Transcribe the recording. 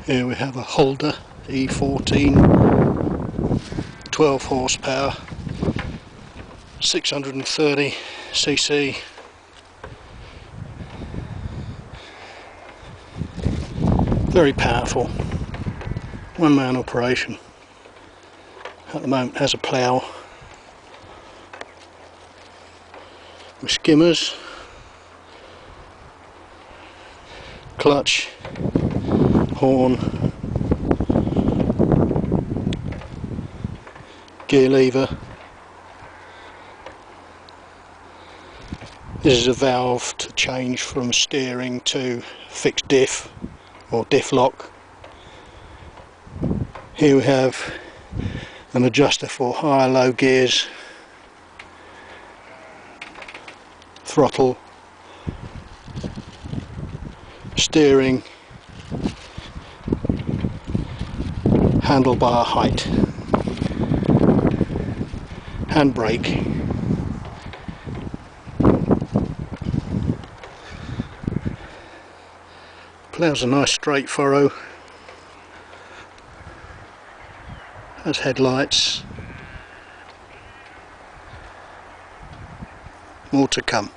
Here we have a HOLDER E14, 12 horsepower, 630cc. Very powerful, one-man operation. At the moment has a plough with skimmers, clutch, horn, gear lever. This is a valve to change from steering to fixed diff or diff lock. Here we have an adjuster for high low gears, throttle, steering, handlebar height, handbrake. Ploughs a nice straight furrow, has headlights, more to come.